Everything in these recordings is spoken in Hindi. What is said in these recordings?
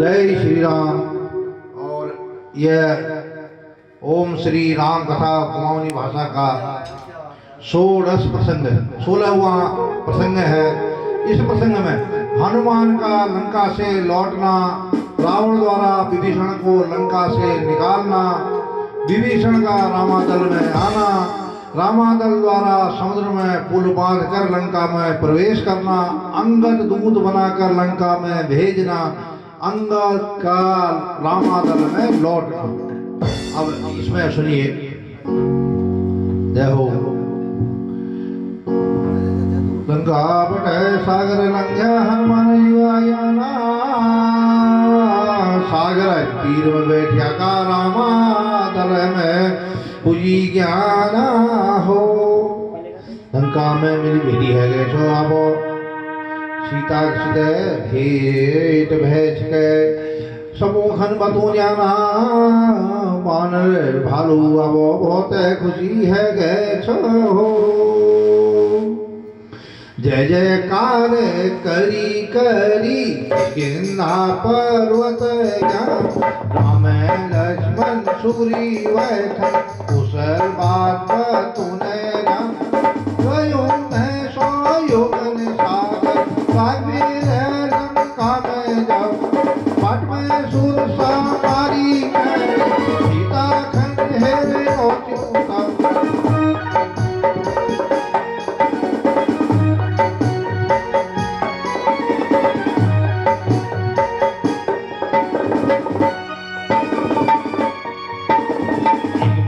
जय श्री राम। और यह ओम श्री राम कथा कुमाऊनी भाषा का 16 प्रसंग 16वां प्रसंग है। इस प्रसंग में हनुमान का लंका से लौटना, रावण द्वारा विभीषण को लंका से निकालना, विभीषण का रामादल में आना, रामादल द्वारा समुद्र में पुल बांध कर लंका में प्रवेश करना, अंगद दूत बनाकर लंका में भेजना, अंगद का रामादल में लौटना। अब इसमें सुनिए, जय हो। लंका बटे सागर लंघ्या हनुमान युवायाना, सागर तीर में बैठिया का रामादल में पूजी ज्ञान हो। लंका में मिली भेड़ी है गए छो आबो, सीता सीते भेट भेज के समूखन बतू जाना, बानर भालू आबो बहुत खुशी है गए छो। जय जयकार करी करी गिरना पर्वत ज्ञान, राम लक्ष्मण सुग्रीव कुशल बात तूने जान। स्वयं में स्वयोगन सागर वाग्वीर लंका में जाओ, पट में सुर समारी सीता खंड हेरे औचिता।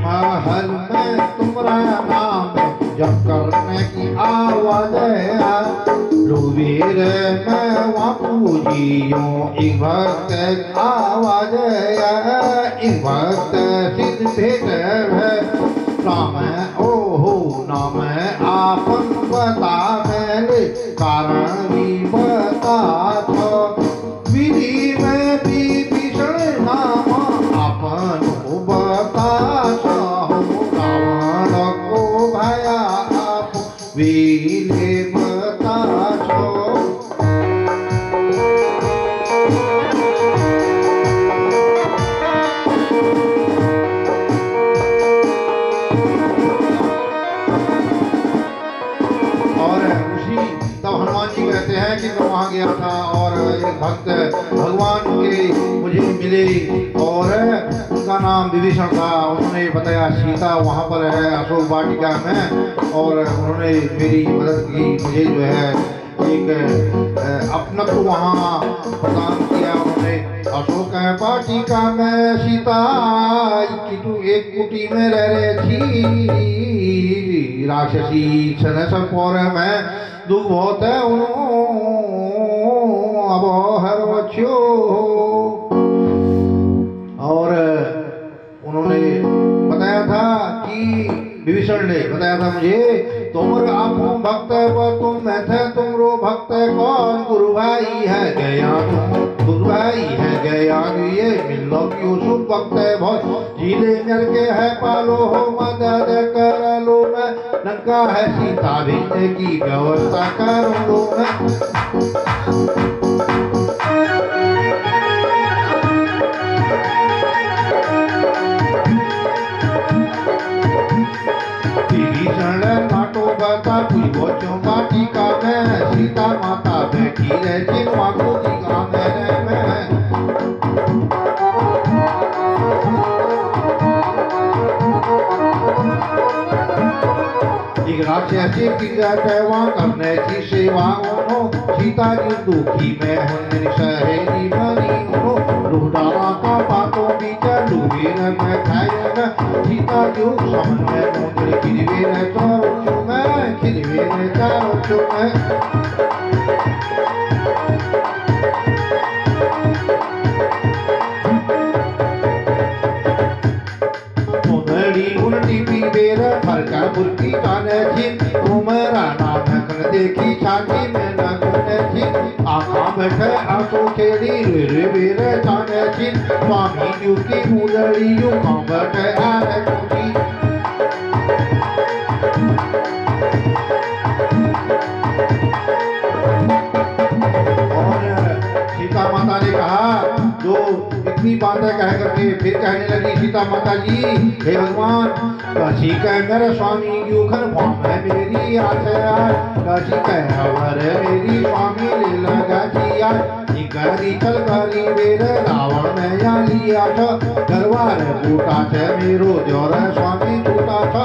महल में तुम्हारा नाम जब करने की आवाज है, लुबीर में वापू जियो एक भक्त आवाज है। एक भक्त सिद्ध भेट है राम ओहो नाम आपन बता मैंने कारण भी बता तो। विधि में विभीषण नाम आपन बता वीले बता छो। और उसी तब हनुमान जी कहते हैं कि मैं वहाँ गया था और एक भक्त भगवान के मुझे मिले और उनका नाम विभीषण था। उन्होंने बताया सीता वहाँ पर है अशोक वाटिका में, और उन्होंने मेरी मदद की, मुझे जो है एक अपनत्व वहाँ प्रदान किया उन्होंने। अशोक वाटिका में सीता एक कुटी में रह रही थी, राक्षसी छन सब पौर में दुख बहुत है अब हर बच्चों। और उन्होंने बताया था कि विभीषण ने बताया था मुझे, तुम आपो भक्त व तुम मैं थे तुमरो भक्त कौन, गुरु भाई है गया तुम गुरु भाई है गया, ये मिलो क्यों शुभ भक्त बहुत जीले नर के है पालो हो मदद कर लो मैं, लंका है सीता भेजने की व्यवस्था कर लो मैं। बता पूछो वाटिका में सीता माता बैठी रहती वाटिका में। एक राक्षसी की वहाँ करने की सेवा उन्हों, सीता जी दुखी में होने सहेली बनी उन्हों, लुढ़ावा का बातों बीच लुबीर में खाएगा सीता जी समझ में मुंडे किरवीर चारों में किरवीर चारों में। उल्टी पीबेर फरका बुरकी काने थी, उमरा नाम खन देखी छाती में न खने थी, आँखा बैठे आंसू खेड़ी रे बेर जाने थी, स्वामी जी की मुरली यू कां बैठे आने थी। और सीता माता ने कहा जो तो इतनी बातें कह करके फिर कहने लगी सीता माता जी, हे भगवान, कशी कह मेरे स्वामी यूखन भाव है मेरी आशा, कशी कह अवर मेरी स्वामी ले लगा जिया, करी चल करी बेर रावण में या लिया छ, गरवार बूटा छे मेरो जोर स्वामी बूटा छ।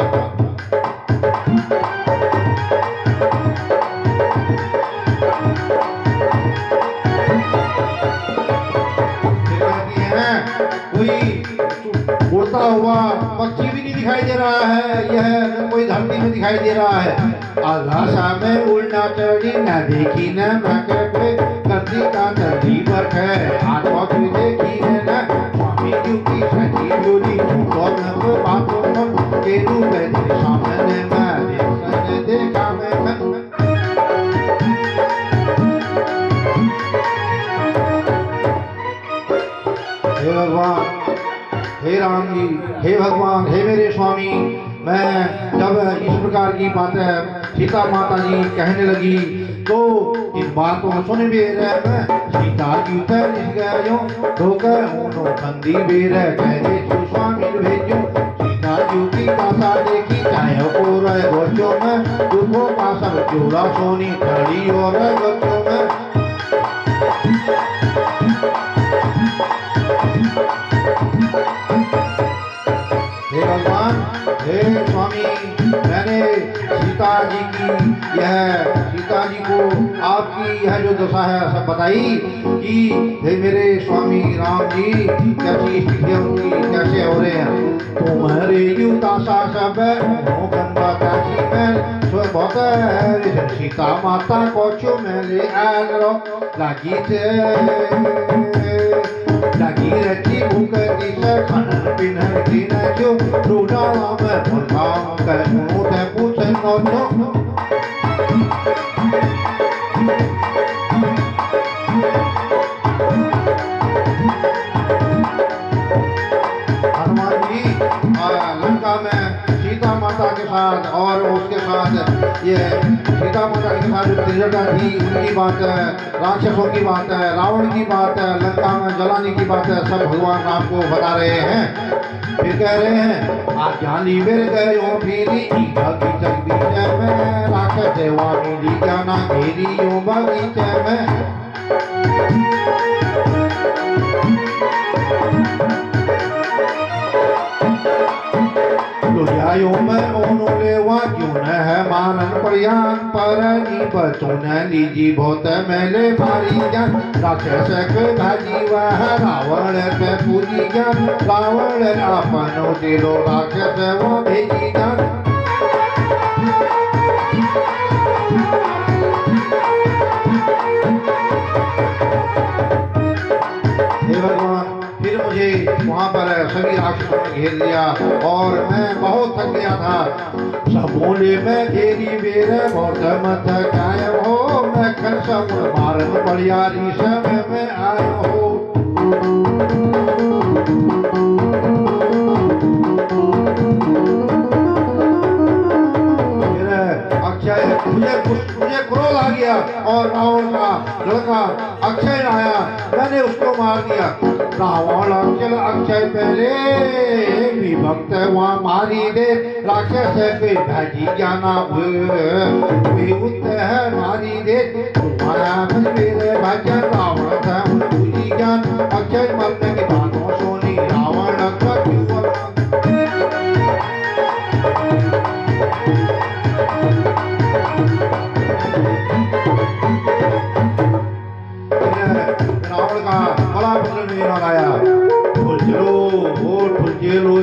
उड़ता हुआ पक्षी भी नहीं दिखाई दे रहा है, यह कोई धरती में दिखाई दे रहा है। आकाशा में उड़ना चढ़ी न देखी न मके पे करती का नदी पर है, आत्मा भी देखी न स्वामी जी की सजी जोड़ी कौन को बातों पर के रूप में सामने मैं देखा मैं हे भगवान, हे राम जी, हे भगवान, हे मेरे स्वामी, मैं जब इस प्रकार की बातें सीता माता जी कहने लगी तो इन बातों सुन बेर मैं सीता जी पर गयो धोकर उनो बंदी बेर कहने जो स्वामी भेजो, सीता जी की दासा देखी चाहे और गोचो में दुखों का सब चूड़ा सोनी खड़ी और गोचो में। हे भगवान, हे स्वामी, मैंने सीता जी को आपकी यह जो दशा है सब बताई कि हे मेरे स्वामी राम जी कैसी स्थिति उनकी कैसे हो रहे हैं, तुम्हारे यू दशा सब बहुत सीता माता को छो मेरे आगरो लगी लगी रची भूख दिशा खनन पिनर की न जो रूडा में भुलभाव कर मुझे पूछ नो हनुमान जी लंका में सीता माता के साथ और उसके साथ ये सीता माता के साथ जो त्रिजटा थी उनकी बात है, राक्षसों की बात है, रावण की बात है, लंका में जलाने की बात है, सब भगवान राम को बता रहे हैं। फिर कह रहे हैं आज जानी बेर गए हो फिरी बगीचे में राक्षस सेवा मिली जाना घेरी यो बगीचे में। दुर्यायो में ओनोले क्यों न है मानन प्रयान पर बचो न लीजी बहुत मेले भारी ज्ञान राक्षस के भाजी वह रावण पे पूजी ज्ञान रावण अपनो दिलो राक्षस वो भेजी ज्ञान। हे भगवान, फिर मुझे वहाँ पर सभी राक्षसों ने घेर लिया और मैं बहुत थक गया था। सबोले में घेरी बेर बहुत मत कायम हो, मैं खर सब मारन बड़ियारी समय में आयो हो। मुझे क्रोध आ गया और रावण का लड़का अक्षय आया, मैंने उसको मार दिया। रावण अक्षय अक्षय पहले विभक्त वहाँ मारी दे राक्षस के भाजी जाना है मारी दे तुम्हारा मेरे भजन रावण था पूजी ज्ञान अक्षय मरने की बातों सोनी रावण का रावण का बड़ा पुत्र में आया फुलचलो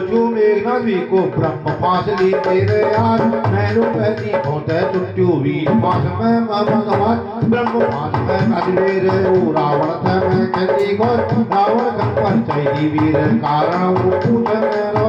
जो मेघनाथ को ब्रह्म पास ली तेरे यार मैनू पहली बहुत है चुट्टू वीर पास में भगवान ब्रह्म पास में अजमेर वो रावण था मैं कहती को रावण घर पर चाहिए वीर कारण वो पूछ मेरो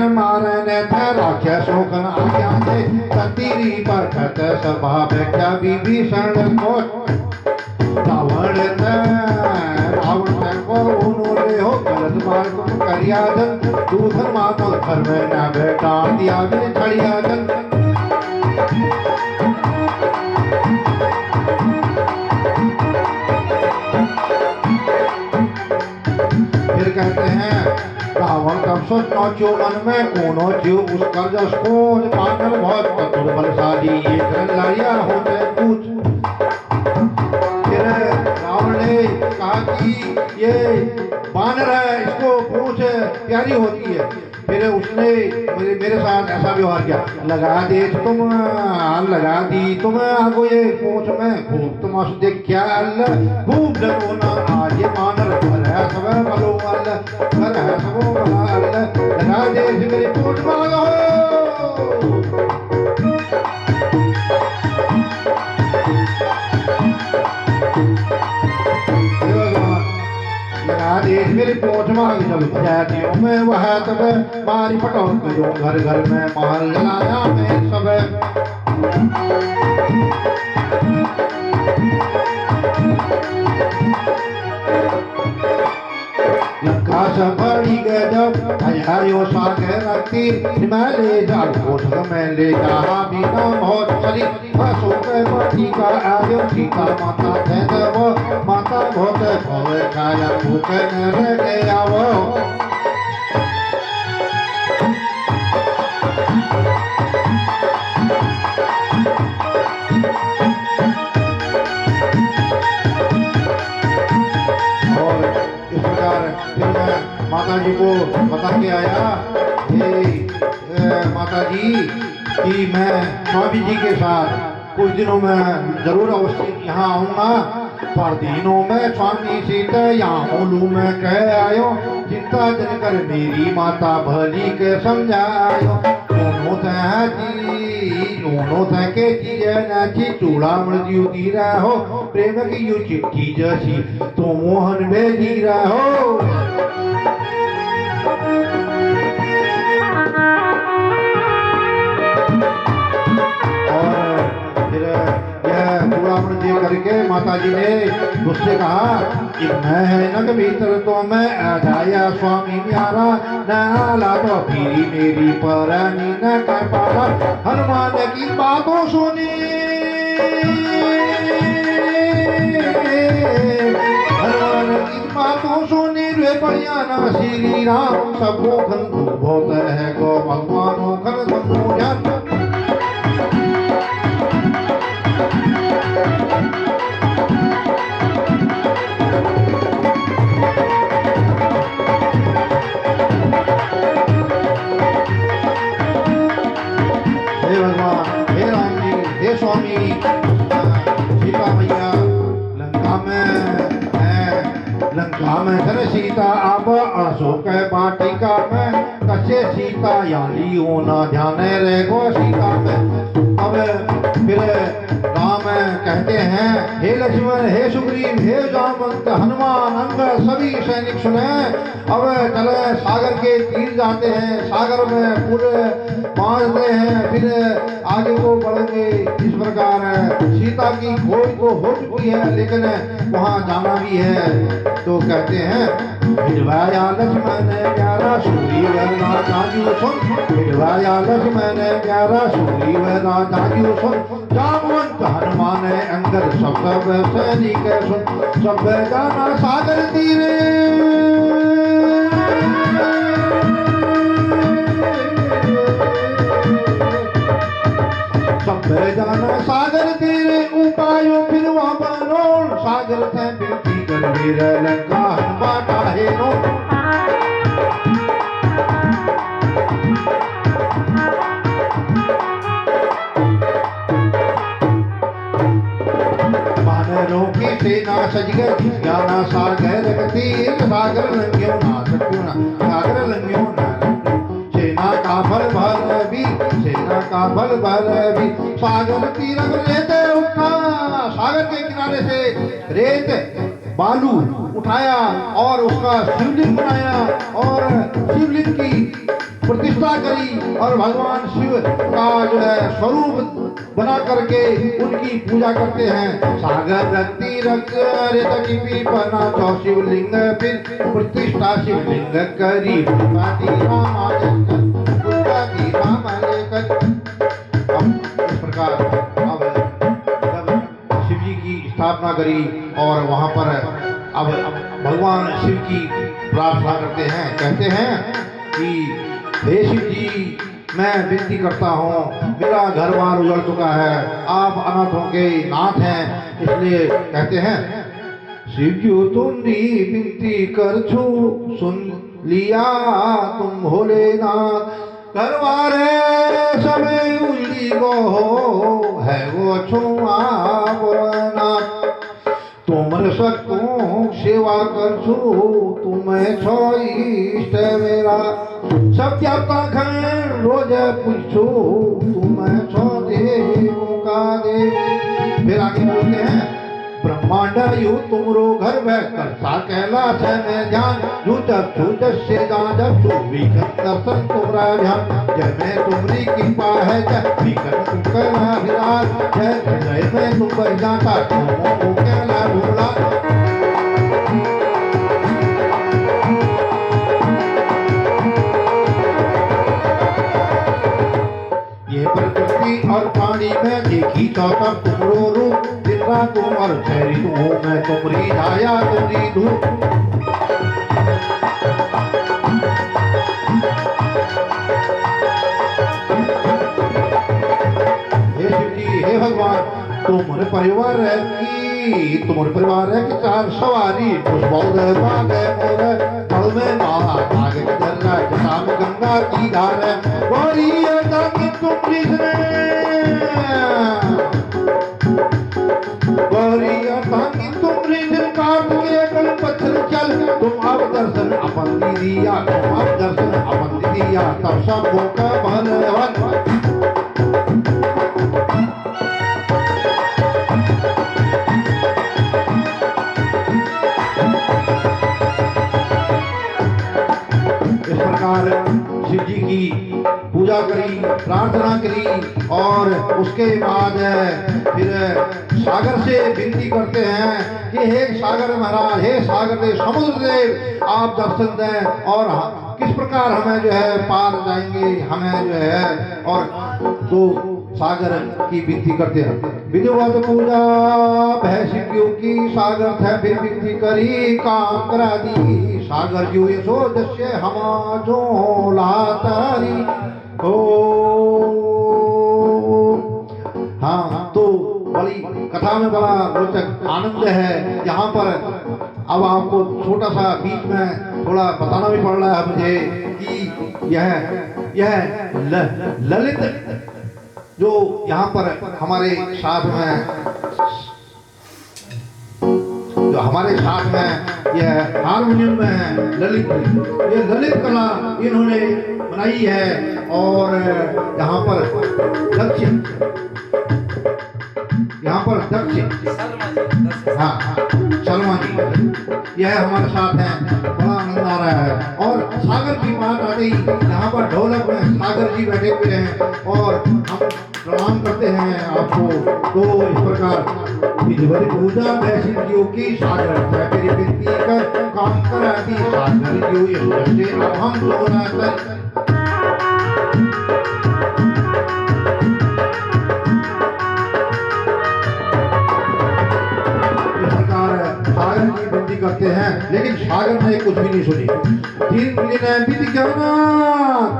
मारने थे राक्षसों का आज्ञा से ततीरी पर खत सभा में क्या विभीषण को रावण से को उन्होंने हो गलत मार तुम करिया जन दूधन माता घर में न बैठा दिया मैंने छड़िया जन। फिर कहते हैं रावण तब सोचो क्यों मन में कोनो जीव उस कर जस को पाकर बहुत कठोर बलशाली ये कर लाया होते कुछ। फिर रावण ने कहा कि ये बानर है, इसको पूंछ प्यारी होती है। फिर उसने मेरे साथ ऐसा व्यवहार किया, लगा दे तुम लगा दी तुम आगो ये पूंछ में खूब तुम देख क्या खूब लगो ना आज ये बानर घर है सब बलो घर है सबो लगा दे मेरी पूंछ मांगो। लगा दे मेरी पूंछ मांग जब जातियों में वह तब मारी पटौन करो घर घर में महल जलाया मैं सब। लंका से बड़ी गजब आयो सागर रखती मैं ले जा कोठ में ले जा बिना बहुत सरी बसों के माटी का आयो सीता माता थे वो माता बहुत भवे खाया भूखे न रह गया वो। माता जी को बता के आया माता जी कि मैं स्वामी जी के साथ कुछ दिनों में जरूर अवश्य यहाँ आऊँगा। पर दिनों में स्वामी सीता यहाँ ओलू में कह आयो चिंता जन कर मेरी माता भली के समझायो। दोनों थे के चीज नाची चूड़ा मृत्यु दी रहो प्रेम की यू चिट्ठी जैसी तो मोहन भेजी रहो। करके माता जी ने उससे कहा कि मैं नग भीतर तो मैं आया स्वामी प्यारा न आला तो फिरी मेरी परानी न कर पाला। हनुमान की बातों सुनी हनुमान की बातों सुनी रे बयाना श्री राम सबो खन बहुत है गो भगवानों खन सबो जान। स्वामी सीता मैया लंका में धन सीता अब अशोक वाटिका में कच्चे सीता याली होना ध्यान रहे गो सीता में। अब फिर राम कहते हैं हे लक्ष्मण हे सुग्रीव हे जामवंत हनुमान अंगद सभी सैनिक सुने अब चले सागर के तीर जाते हैं सागर में पूरे बांधते हैं फिर आगे को बढ़ेंगे। इस प्रकार सीता की खोज तो हो चुकी है लेकिन वहाँ जाना भी है। तो कहते हैं विधवाया लक्ष्मण प्यारा सुग्रीव राजा सुन विधवाया लक्ष्मण प्यारा सुग्रीव राजा सुन जामवंत हनुमान अंगद सब सैनिक सुन सब जाना सागर तीरे सब जाना सागर तीरे उपायों फिर वहाँ बनोल सागर से बिरती कर वीर लंका बाटा है नो। वानरों की सेना सज गई ज्ञाना सागर तीर सागर लंघ्यो ना सक्यो ना सागर लंघ्यो ना सेना का बल भी सेना का बल भी सागर तीर रेत उठा सागर के किनारे से रेत बालू उठाया और उसका शिवलिंग बनाया और शिवलिंग की प्रतिष्ठा करी और भगवान शिव का जो है स्वरूप बना करके उनकी पूजा करते हैं। सागर तीरथ बना तो शिवलिंग फिर प्रतिष्ठा शिवलिंग करी इस प्रकार अब जब शिव जी की स्थापना करी और वहां पर अब भगवान शिव की प्रार्थना करते हैं, कहते हैं कि हे शिव जी, मैं विनती करता हूँ, मेरा घर बार उजड़ चुका है, आप अनाथों के नाथ हैं, इसलिए कहते हैं शिव जी तुमरी विनती कर छू सुन लिया तुम भोलेनाथ। घर बारे समय उजड़ी गो हो है वो छुआ बोनाथ। तुमर सकू सेवा कर छू तुम्हें छो इष्ट मेरा। सब जाता खैर रोज पूछो तुम्हें छो देव का देव। फिर आगे बोलते हैं ब्रह्मांड यू तुमरो घर बह करता कैलाश में ध्यान यू जब छू जैसे जब छू विकट दर्शन तुम्हारा ध्यान। जय में तुम्हारी कृपा है जय विकट तुम करना विराज। जय जय में तुम बह जाता तुम कैला ढूंढा। ये प्रकृति और पानी में देखी चौथा तुमरो रूप जितना तुम और ठहरी तुम मैं तुमरी छाया तुमरी धूप। हे शिव जी, हे भगवान, तुम्हारे परिवार है कि चार सवारी पुष्पौध बाग है मोर फल में नाग जर्रा जटाम गंगा की धार है। गौरी तुम कृष्ण चल तुम अब दर्शन अपन दिया तब सब का भगवान। इस प्रकार शिव जी की पूजा करी, प्रार्थना करी और उसके बाद फिर सागर से विनती करते हैं कि हे सागर महाराज, हे सागर देव, समुद्र देव, आप दर्शन दें और किस प्रकार हमें जो है पार जाएंगे, हमें जो है। और तो सागर की विनती करते हैं। विधिवत पूजा भैंसियों की सागर थे फिर विनती करी काम करा दी। सागर जो ये सो जैसे हम जो लातारी हो। हाँ, तो बड़ी कथा में बड़ा रोचक आनंद है। यहाँ पर अब आपको छोटा सा बीच में थोड़ा बताना भी पड़ रहा है मुझे कि यह ललित जो यहाँ पर हमारे साथ में यह हारमोनियम में है ललित, ये ललित कला इन्होंने बनाई है। और यहाँ पर दक्ष हाँ शर्मा जी यह हमारे साथ हैं, बड़ा आनंद आ रहा है। और सागर की बात आ गई, यहाँ पर ढोलक में सागर जी बैठे हुए हैं और हम प्रणाम करते हैं आपको। तो इस प्रकार विधिवत पूजा भैंसियों की सागर तेरी विनती कर काम करा दी। सागर जो ये अब हम लोग करते हैं, लेकिन सागर ने कुछ भी नहीं सुनी। 3 दिन बीत गया ना,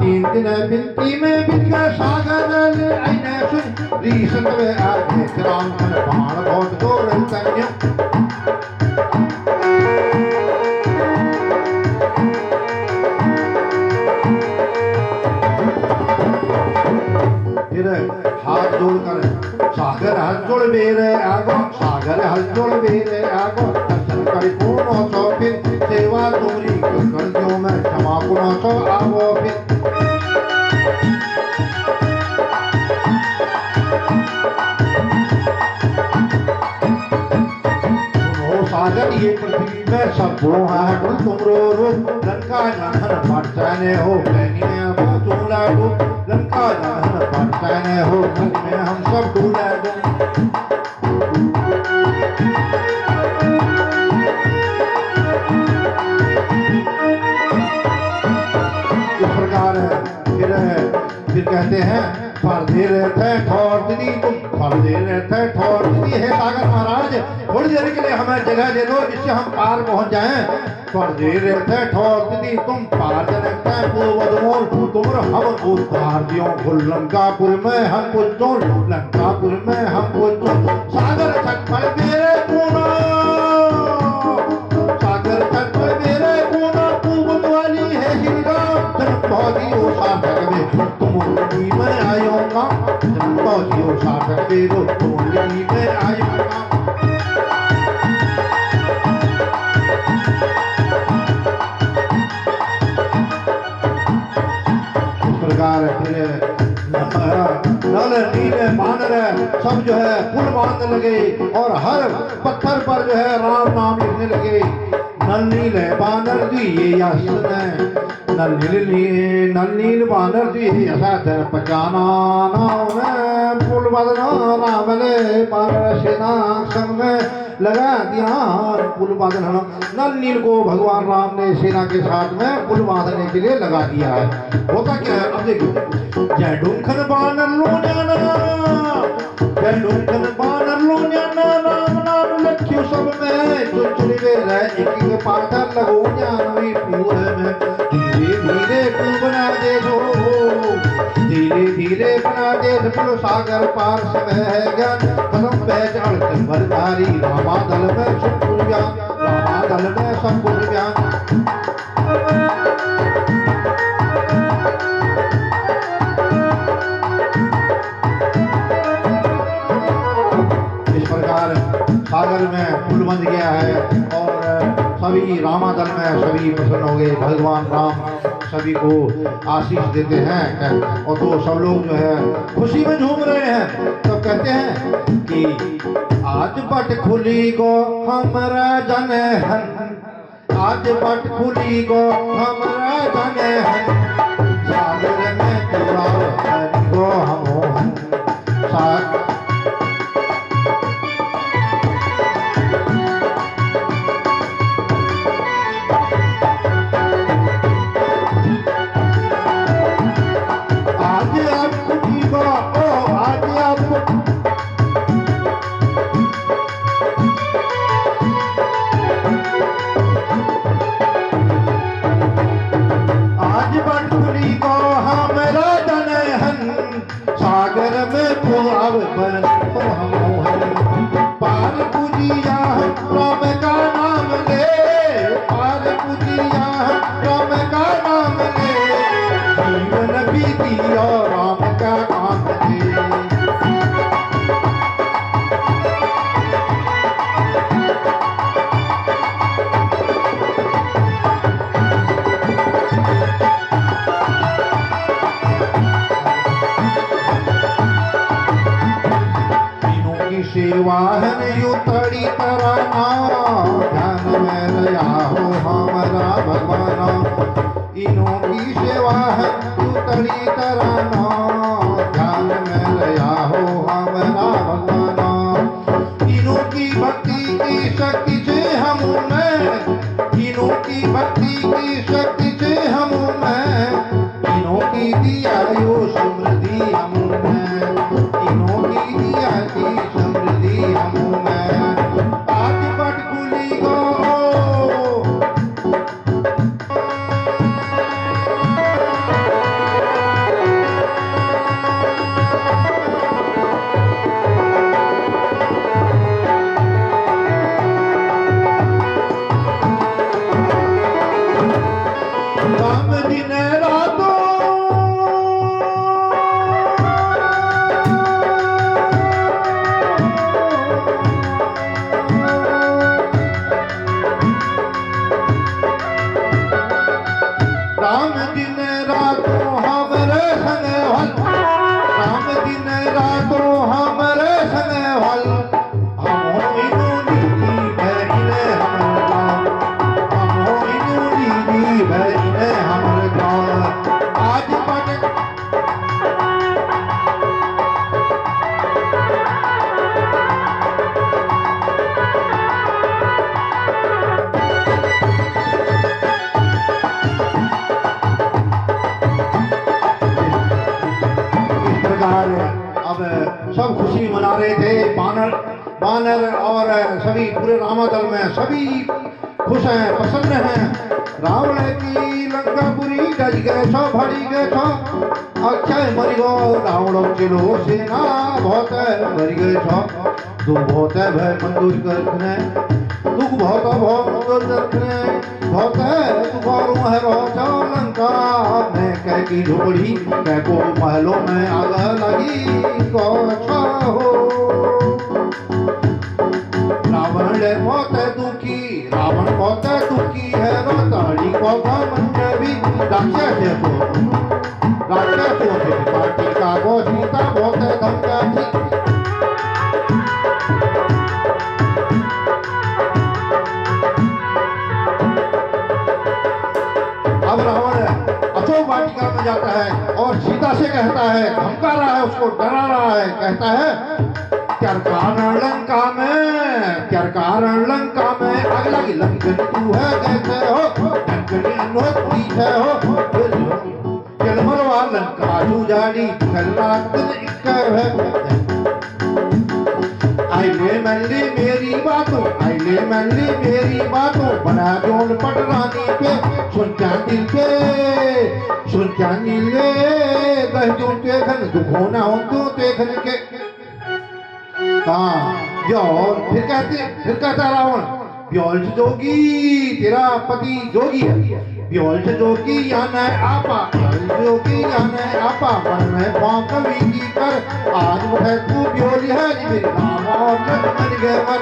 3 दिन बिनती में बीत गया सागर ने आईने सुन रीसत में आके राम मन बाण बहुत जोर तन्य। फिर हाथ जोड़कर सागर हाथ जोड़ बेरे आगो, सागर हाथ जोड़ बेरे आगो। परिपूर्ण सो फिर सेवा तुम्हारी कर दो मैं क्षमा पूर्ण सो आवो फिर। सुनो सागर ये पृथ्वी में सब है तुमरो रूप लंका जहर पट जाने हो कहने डूला डूम लंका दहन पर सैन्य हो मन में हम सब डूला डूम। इस प्रकार फिर कहते हैं पर्दे रहते ठोर दीदी तुम पर्दे रहते ठोर दीदी। हे सागर महाराज थोड़ी देर के लिए हमें जगह दे दो जिससे हम पार पहुंच जाएं। पर्दे रहते ठोर दीदी तुम पार जनकते पूर्वदमोल तुम हम उद्धार दियो फुल लंकापुर में हम पूछो लंकापुर में हम पूछो। सागर तट पर मेरे पूना सागर तट पर मेरे पूना पूर्व वाली है श्रीराम जन्म भौजी ओ सार्थक में तुम उंगली में आयोगा जन्म भौजी ओ सार्थक में तुम उंगली में आयोगा। नल नीले बानर सब जो है पुल बांधने लगे और हर पत्थर पर जो है राम नाम लिखने लगे। नल नीले बानर जी ये यश नल नील बानर जी ऐसा धन पचाना पुल बदना रामले बानर सेना संग में लगा दिया पुल बांधना। नल नील को भगवान राम ने सेना के साथ में पुल बांधने के लिए लगा दिया है। होता क्या है अब देखो जय डुंखन बानर लो न्याना जय डुंखन बानर लो न्याना राम नाम लख्यो सब में चुनचुनी वे रह एक एक पाथर लगो ज्ञानवी पूरे में। धीरे धीरे पुल बना दे दो धीरे धीरे बना दे पुल सागर पार सब है ज्ञान कदम बैठ अड़क भरधारी रामा दल में सब कुछ ज्ञान रामा दल में सब कुछ ज्ञान। सागर में पुल बन गया है और सभी रामादल में सभी प्रसन्न हो गए। भगवान राम सभी को आशीष देते हैं और तो सब लोग जो है खुशी में झूम रहे हैं। तो कहते हैं कि आज बट खुली को हमरा जने हन आज बट खुली को हमरा जने हन सागर में पूरा को हम पार पूजिया राम का नाम ले पार पूजिया राम का नाम ले जीवन बीती और राम का नाम ले। सेवाहन युतड़ी तराना ध्यान में लया हो हमारा भगवाना। इनों की सेवाहन युतड़ी तराना ध्यान में लया हो हमारा भगवाना। इनों की भक्ति की शक्ति से हम में इनों की भक्ति की शक्ति से हम में इनों की दिया यो समृद्धि हम में इनों की दिया की समृद्धि हम में। आज बट खुली गो खुशी मना रहे थे। बानर और सभी पूरे रामादल में सभी खुश हैं, प्रसन्न हैं। रावण की लंकापुरी गज गए छो, भरी गए छो, अक्षय मरि गो रावण चिलो सेना बहुत भरी गए छो। दुख बहुत है भय मंदुर करने, दुख बहुत मंदुर करने बहुत है दुखारू है बहुत लंका में कह की झोपड़ी कह को महलों में आग लगी कौछा हो। रावण बहुत दुखी, रावण बहुत दुखी है, रोताड़ी को मन भी राक्षस राक्षसों से पार्टी का गो सीता बहुत धमका थी। अब रावण अशोक वाटिका में जाता है और सीता से कहता है, धमका रहा है, उसको डरा रहा है, कहता है क्या कारण लंका में, क्या कारण लंका में आग लगी लंकन तू है कैसे हो, लंकनी अनोखी है हो, चल मरवा लंका जुजाड़ी खल्ला तुझ इक्कर है। आइले मल्ली मेरी बातों, आइले मल्ली मेरी बातों, बना जोन पटरानी पे सुन चांदिल के, सुन चांदिल के गहजों ते खन दुखोना हो तो देखन के। हाँ जो फिर कहता रावण ब्योल जोगी तेरा पति जोगी है, ब्योल जोगी यान आपा, जोगी यान आपा मन में पाप विकी कर आज मुझे तू ब्योल है मेरे नाम और मन गए मर।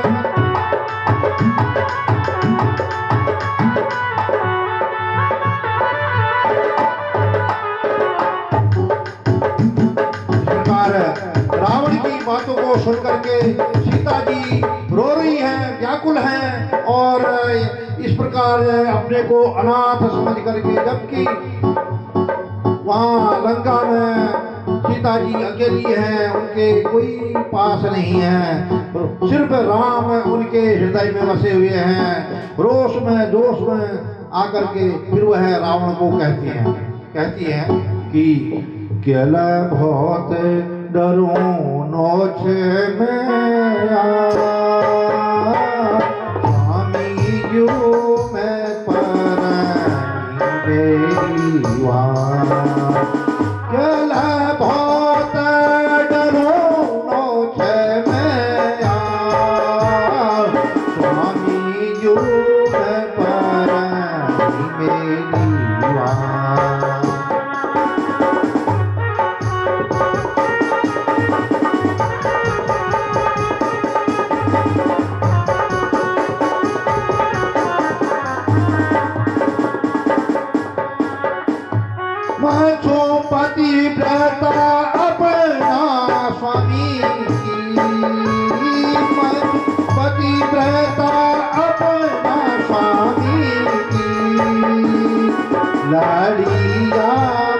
रावण की बातों को सुन करके सीता जी रो रही हैं, व्याकुल हैं और इस प्रकार अपने को अनाथ समझ करके, जबकि वहाँ लंका में सीता जी अकेली हैं, उनके कोई पास नहीं है, सिर्फ राम उनके हृदय में बसे हुए हैं। रोष में जोश में आकर के फिर वह रावण को कहती हैं कि केला बहुत डरूं नोच में स्वामी जो मैं परानी देवा, केला बहुत डरूं नोच में स्वामी जो मैं परानी देवा। पतिव्रता अपना स्वामी की, पतिव्रता अपना स्वामी की, लाड़िया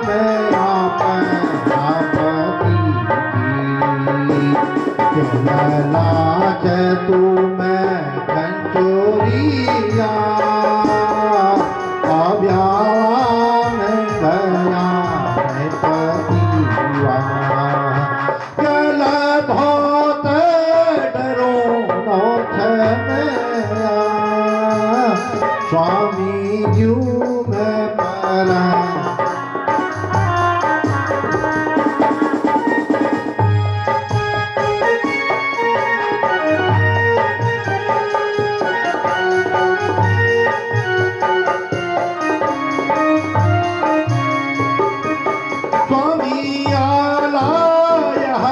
मैं अपना पति की, लाच तू मैं कंचोरिया स्वामी जू मैं परा। स्वामी आला यह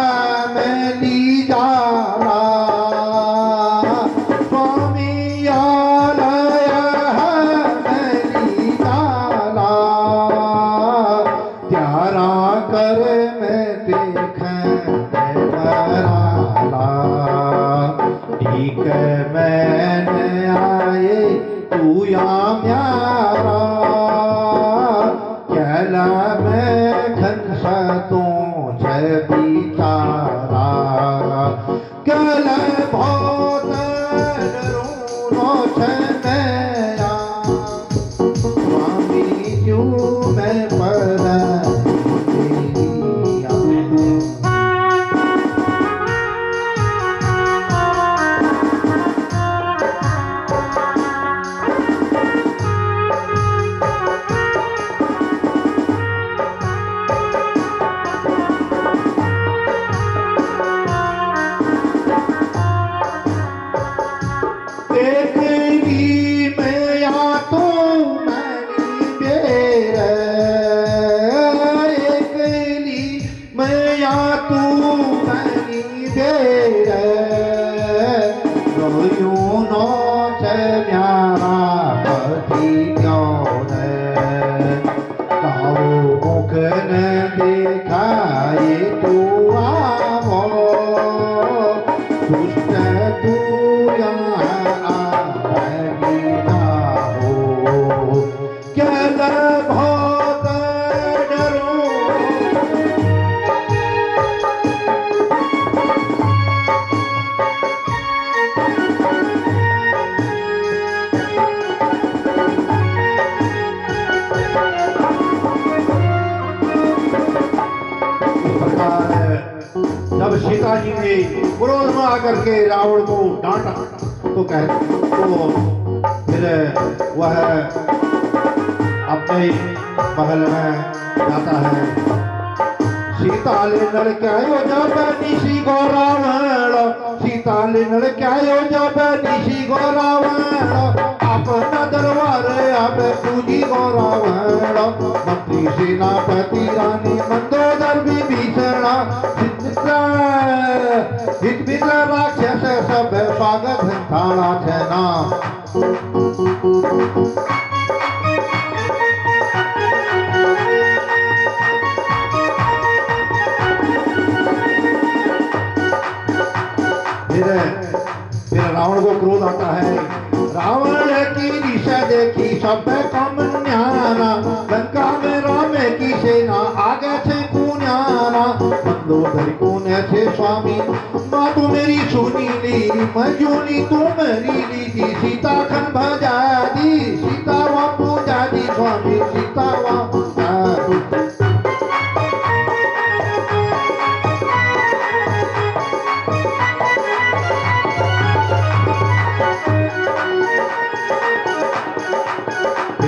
मैं ली जा मैंने आए तू या म्यारा, कहला मैं खनसा तो छे बिचारा, कहला बहुत डरूं छे मेरा, स्वामी जू मैं पर क्रोध में आकर के रावण को डांटा तो फिर वह अपने महल में जाता है। सीता ले नड़क्यायो जब निशी गो रावण, सीता ले नड़क्यायो जब निशी गो रावण, अपना दरबार अब पूजी गो रावण। मंत्री सेनापति रानी मंदोदर विभीषण, हितमित्र राक्षस सब स्वागत थाना छेना। फिर रावण को क्रोध आता है। रावण की दिशा देखी सब कम न्याना, लंका में राम की सेना आगे थे कुन्याना। मंदोदर कौन थे स्वामी, माँ तू मेरी सुनी ली, मंजूनी तू मेरी ली थी। सीता खन भजा दी, सीता वा पूजा दी स्वामी, सीता वा पूजा दी।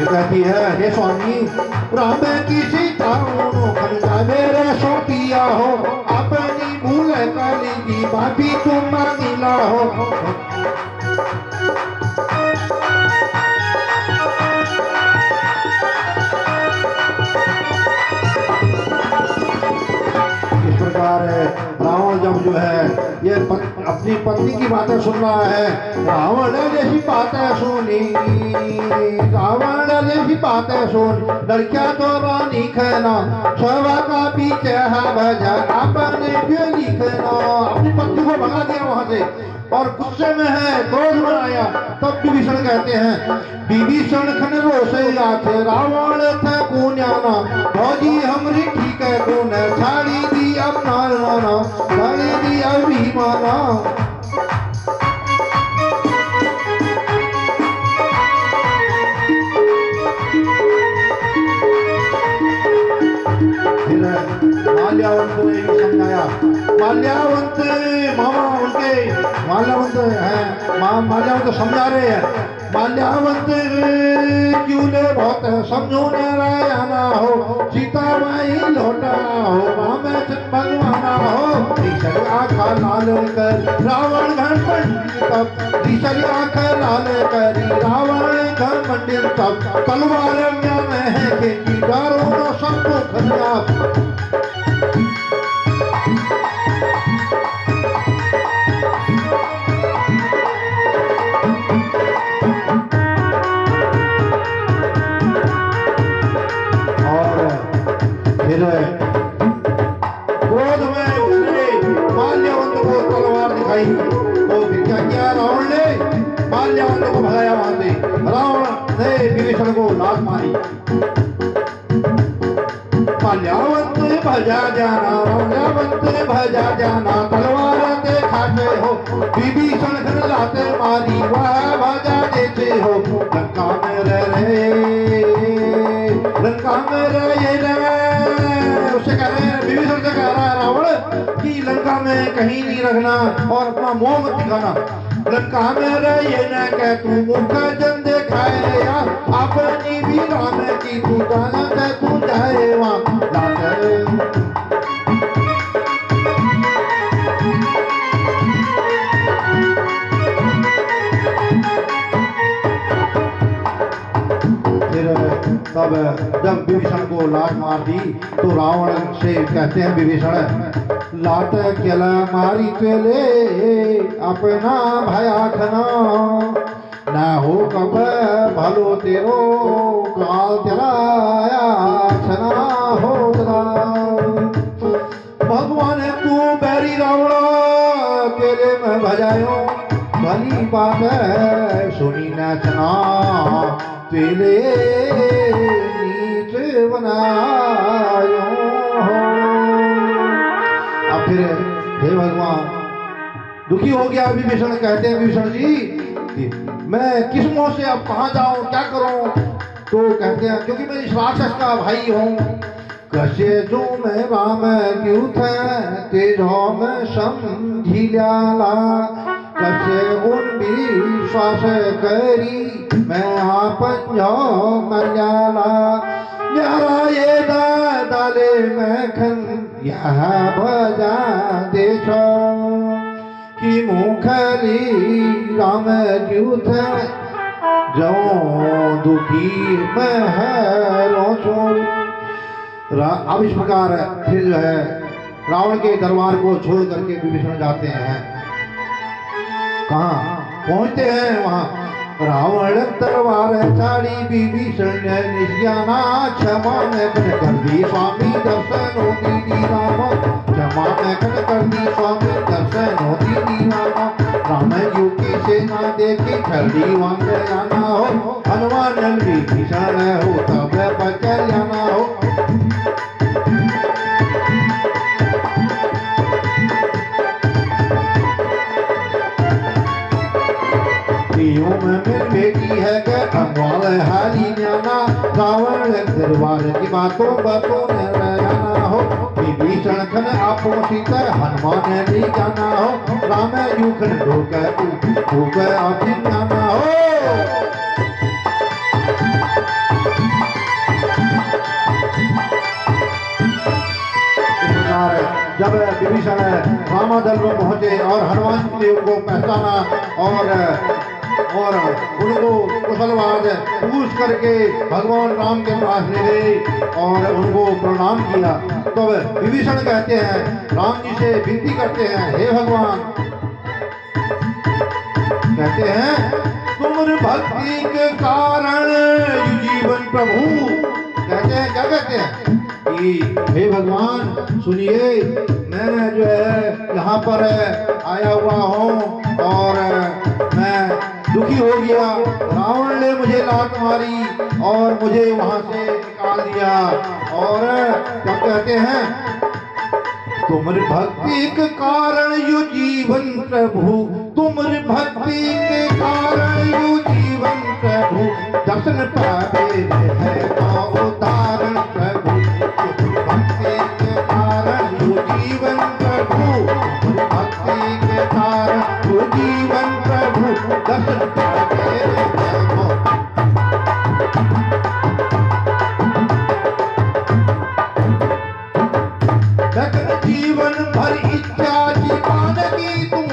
कहती है हे स्वामी, राम की सीता मेरे सौंपिया हो, अपनी भूल काली की माफी तुम मांगिला हो। इस प्रकार रावण जब जो है ये अपनी पत्नी की बातें सुन रहा है। रावण ने जैसी बातें सुनी, रावण ने जैसी बातें सुन, लड़कियां तो रानी कहना, शोभा का पीछे है भजा आपने क्यों लिखना। अपनी पत्नी को भगा दिया वहां से और गुस्से में है, क्रोध में आया। तब विभीषण कहते हैं, विभीषण खन रोसे आखे रावण थे कुन्याना, भौजी हमरी ठीक है कौन है, छाड़ी दी अब नाना, छाड़ी दी अभिमाना। माल्यावंत ने भी समझाया। माल्यावंत मामा उनके माल्यावंत है, माल्यावंत समझा रहे हैं। माल्यावंत क्यों ले बहुत समझोने आना हो, सीता माई लौटा हो, राम भगवाना हो। तीसरी आँखा लाल कर रावण घर मंदिर, तीसरी आँखा लाल कर रावण घर मंदिर। तब तलवार में है कि डारो न सबको खराब। क्रोध में माल्यावंत को तलवार दिखाई तो फिर क्या किया रावण ने, माल्यावंत को भगाया वहां से। रावण ने विभीषण को लात मारी। माल्यावंत भजा जाना, माल्यावंत भजा जाना, तलवार देखाते हो, विभीषण खन लाते मारी, वह भजा देते हो। लंका में रहे, लंका में रहे, उससे कह रहे हैं, विभीषण से कह रहा है रावण कि लंका में कहीं नहीं रखना और अपना मोह मत दिखाना। लंका में रहे न कह तू मुख जन देखाए, अपनी भी राम की तू जाना तू जाए वहां लाते। तब जब विभीषण को लात मार दी तो रावण से कहते हैं विभीषण, लात केला मारी तेले अपना भया खना, ना हो कब भलो तेरो काल तेरा छना हो तेरा। भगवान तू बैरी रावण तेरे में भजायो, भली बात है सुनी न छना, तेले नीच बनायो। अब फिर हे भगवान दुखी हो गया विभीषण। कहते हैं विभीषण जी मैं किस मुंह से अब कहाँ जाऊं, क्या करूं। तो कहते हैं क्योंकि मैं इस राक्षस का भाई हूं, कसे जो मैं राम क्यूथ तेजो में समझिल्याला कसे उन विश्वास करी मैं आपन जो मल्याला यारा ये दाले मैं खन यह भजा देशो कि मुखली राम क्यूथ जो दुखी मैं है रोचो। अब इस प्रकार फिर जो है रावण के दरबार को छोड़ करके विभीषण जाते हैं। कहाँ पहुंचते हैं? वहां रावण दरबार छाड़ी विभीषण ने निशाना क्षमा में कर दी स्वामी दर्शन होती राम क्षमा में कर दी स्वामी दर्शन होती राम राम यू की सेना देखी छड़ी वंग जाना हो हनुमान विभीषण हो तब बचल जाना हो। में बेटी है के अमवाल हारी न्याना रावण दरबार की बातों ने जाना हो विभीषण खन आपो सीता हनुमान ने जाना हो राम यूखन ढोक आप जाना हो। जब विभीषण रामादल में पहुंचे और हनुमान जी को पहचाना और उनको कुशलवाद पूछ करके भगवान राम के पास ले गए और उनको प्रणाम किया। तो विभीषण कहते हैं राम जी से विनती करते हैं हे भगवान कहते हैं तुम भक्ति के कारण जीवन प्रभु कहते हैं क्या कहते हैं कि हे भगवान सुनिए मैं जो है यहाँ पर आया हुआ हूँ और मैं दुखी हो गया रावण ने मुझे लात मारी और मुझे वहां से निकाल दिया और क्या कहते हैं तुम्हारी भक्ति के कारण यू जीवन प्रभु तुम्हारी भक्ति के कारण यू जीवन प्रभु दर्शन पावे है उदाहरण प्रभु भक्ति के कारण यू जीवन प्रभु भक्ति के कारण यू जीवन प्रभु दर्शन पावे जीवन भर इच्छा जीवन की तुम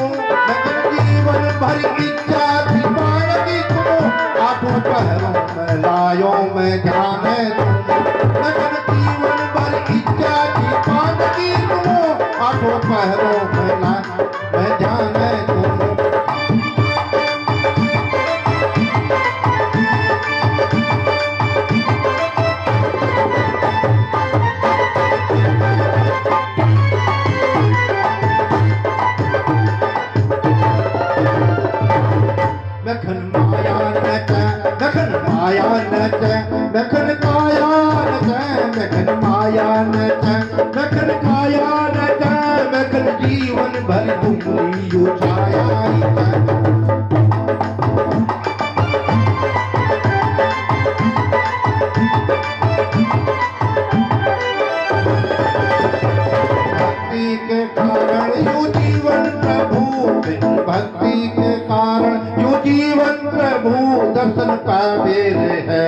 जीवन भर इच्छा जीवन की तुम आठों पहरों में लायो में ध्यान है तुम जीवन भर इच्छा जीवन की तुम आठों पहरों में ध्यान है तुम। जीवन भर तुमरी छाया भक्ति के कारण यू जीवन प्रभु भक्ति के कारण यू जीवन प्रभु दर्शन पावे है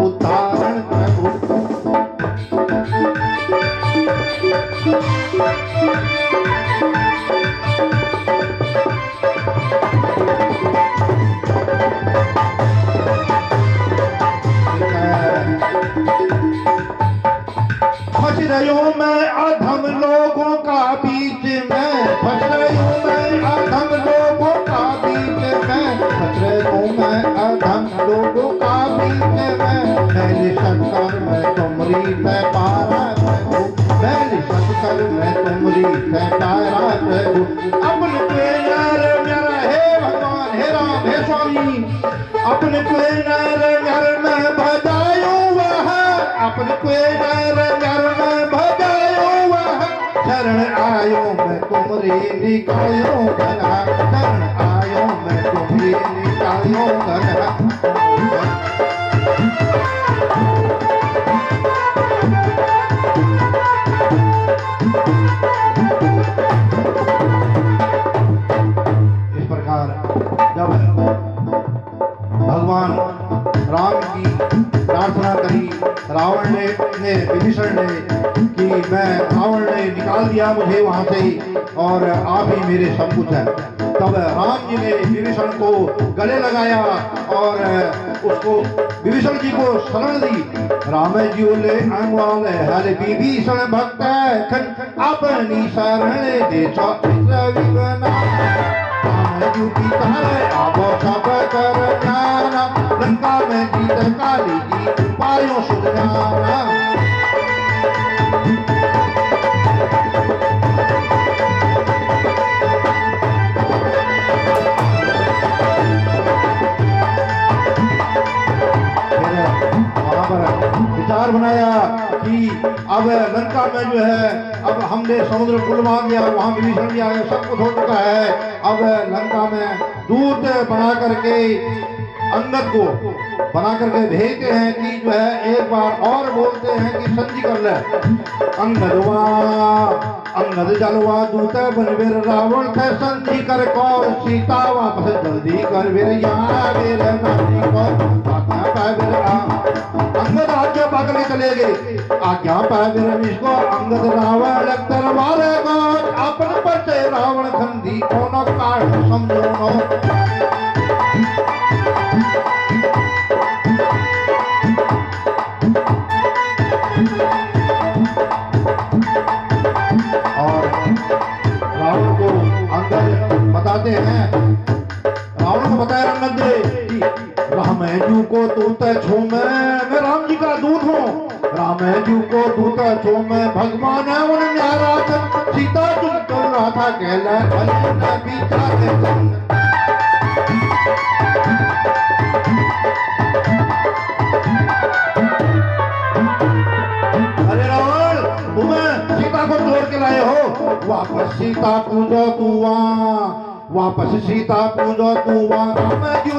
उदाहरण प्रभु। फंस रही हूँ मैं अधम लोगों का बीच में फंस रही हूँ मैं अधम लोगों का बीच में फंस रही हूँ मैं अधम लोगों का बीच में मैंने शंकर में तुमरी मैं पारा प्रभु मैंने शंकर में तुमरी मैं पारा प्रभु अपने प्रेम मेरा हे भगवान हे राम हे स्वामी अपने प्रेम घर में बजायो वह अपने प्रेम घर में बजायो वह शरण आयो मैं तुमरी निकायो घरा शरण आयो मैं तुमरी निकायो घरा। प्रकार जब भगवान राम की प्रार्थना करी रावण ने विभीषण ने कि मैं रावण ने निकाल दिया मुझे वहां से और आप ही मेरे सब कुछ है, तब राम जी ने विभीषण को गले लगाया और उसको विभीषण जी को शरण दी। राम जी बोले अंगवाल हर विभीषण भक्त खन अपनी शरण दे आबो सब कर ज्ञाना लंका में जीत काली जी उपायों सुध जाना। विचार बनाया कि अब लंका में जो है अब हमने समुद्र पुल मार दिया, वहां विभीषण भी आ गया, सब कुछ हो चुका है। अब लंका में दूत बना करके अंगद को बना करके भेजते हैं कि जो है एक बार और बोलते हैं कि संधि कर ले। अंगद जलवा दूत बनवीर रावण थे संधि कर कौर सीता वापस जल्दी कर वीर यहाँ वीर नानी को अंगद आज्ञा पाकर चले गए। आज्ञा पाकर इसको अंगद रावण तलवार को अपन बचे रावण खंडी कोनो काट समझो और रावण को अंगद बताते हैं, रावण को बताया अंगद ने कि राम जी को दूत छो मैं राम जी का दूत हूँ, राम जी को दूत छो मैं भगवान है उन न्यारा सीता तुम कर रहा था कहला अरे रावण तुम्हें सीता को तोड़ के लाए हो, वापस सीता पूजो तू वहाँ, वापस सीता पूजो तू वहाँ राम जी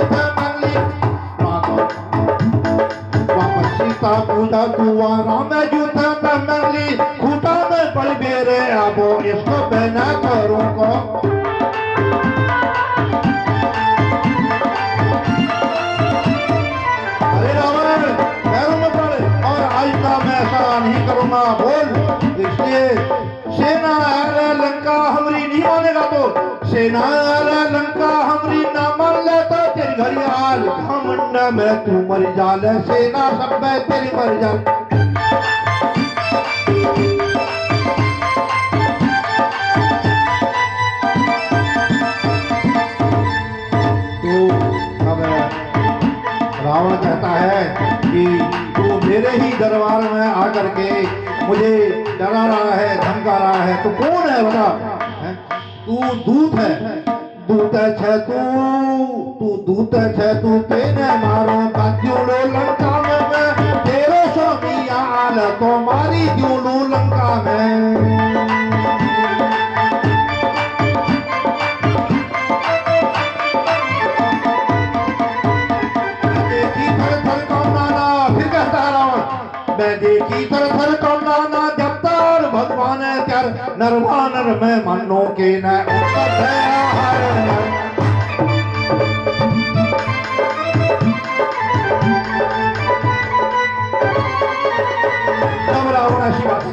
वापस सीता पूजा तुआ राम जूता तमली खूटा में पड़ बेरे आबो इसको बना करूं को। अरे रावण पैरों में पड़ और आइंदा मैं ऐसा नहीं करूंगा बोल। इसलिए सेना लंका हमरी नहीं मानेगा तो सेना लंका हमरी ना मान लेता तेरी घड़ियाल घमंड में तू मर जाल सेना सब में तेरी मर जाल। तो अब रावण कहता है कि तू मेरे ही दरबार में आकर के मुझे डरा रहा है धमका रहा है, तो कौन है बता? तू दूत है, दूत है तू दूत है तू तेने मारो बाजूलो लंका में तेरो स्वामी आल तो मारी जूलू लंका में। देखी थर थर कौनाना फिर कहता रावण मैं देखी थर थर कौनाना जब तार भगवान त्यार नरवानर में मानो के न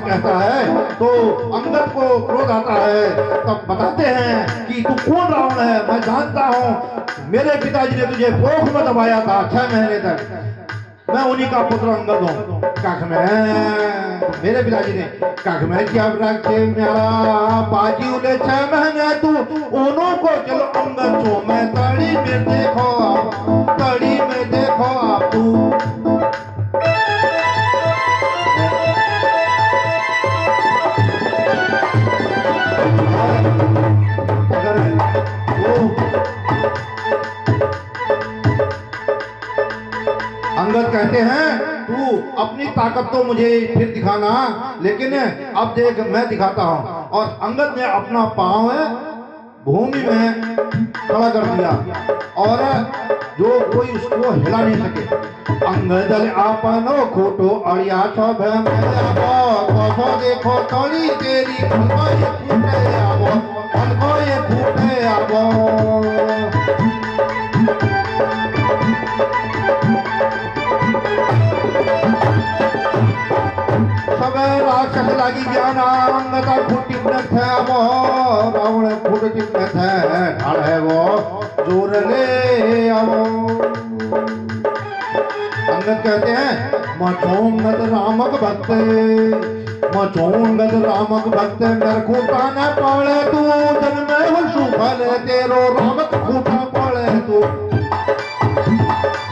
कहता है तो अंगद को क्रोध आता है। तब बताते हैं कि तू कौन रावण है, मैं जानता हूँ मेरे पिताजी ने तुझे कोख में दबाया था 6 महीने तक, मैं उन्हीं का पुत्र अंगद हूँ। काख में मेरे पिताजी ने काख में क्या रखे मेरा बाजी उले 6 महीने तू उन्हों को चलो अंगद छो मैं तड़ी में देखो आप तू। अगर वो अंगद कहते हैं तू अपनी ताकत तो मुझे फिर दिखाना, लेकिन अब देख मैं दिखाता हूं। और अंगद ने अपना पांव भूमि में खड़ा कर दिया और जो कोई उसको हिला नहीं सके। अंगद आपनो खोटो अड़िया छो देखो तोड़ी तेरी फूटे आबो लागी ज्ञान अंगता फूटी न थे वो रावण फूटती न थे ढाल है वो जोर ले आओ। अंगद कहते हैं मचोंगद रामक भक्त मचोंगद रामक भक्त मेरे खूटा न पाले तू जन्म में सुफल तेरो रामक खूटा पाले तू।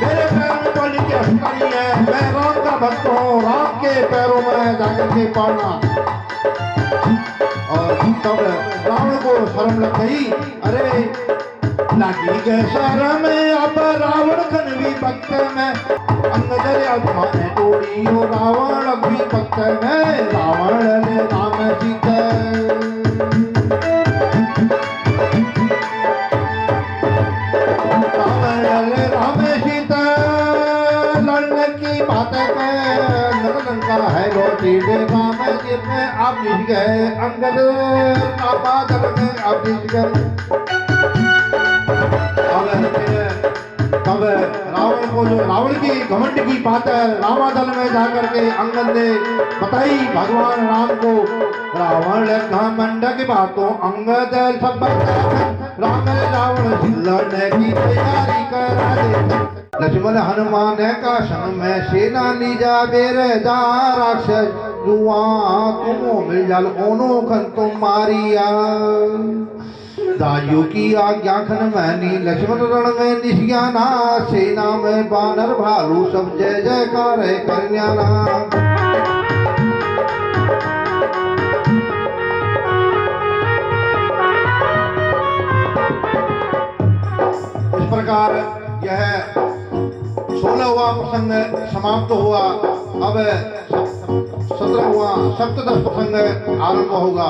मेरे पैर में पड़ी की हस्तानी है, मैं राम का भक्त हूँ, राम के पैरों में जाकर के पड़ना। और तब रावण को शर्म लग गई, अरे लागी के शर्म अब रावण खन भी भक्त में अंगद आत्मा ने तोड़ी हो रावण भी भक्त में रावण ने नाम सीता। राम सीता लड़ने की बात लंका है रोटी राम जी में आप जीत गए अंगद बादल में आप जीत गए। तब रावण को जो रावण की घमंड की बात है रामादल में जाकर के अंगद ने बताई भगवान राम को। रावण घमंड की बातों अंगद सब राम रावण लड़ने की तैयारी करा दे। लक्ष्मण हनुमान का संग में सेना लीजा बेरे जा राक्षस जुआ तुमो मिल जाल ओनो खन तुम मारिया। दाजू की आज्ञा खन मैनी लक्ष्मण रण में निशियाना सेना में बानर भालू सब जय जयकार करन्याना। इस प्रकार यह 16वां प्रसंग समाप्त हुआ। अब 17वां सप्तदश प्रसंग आरंभ होगा।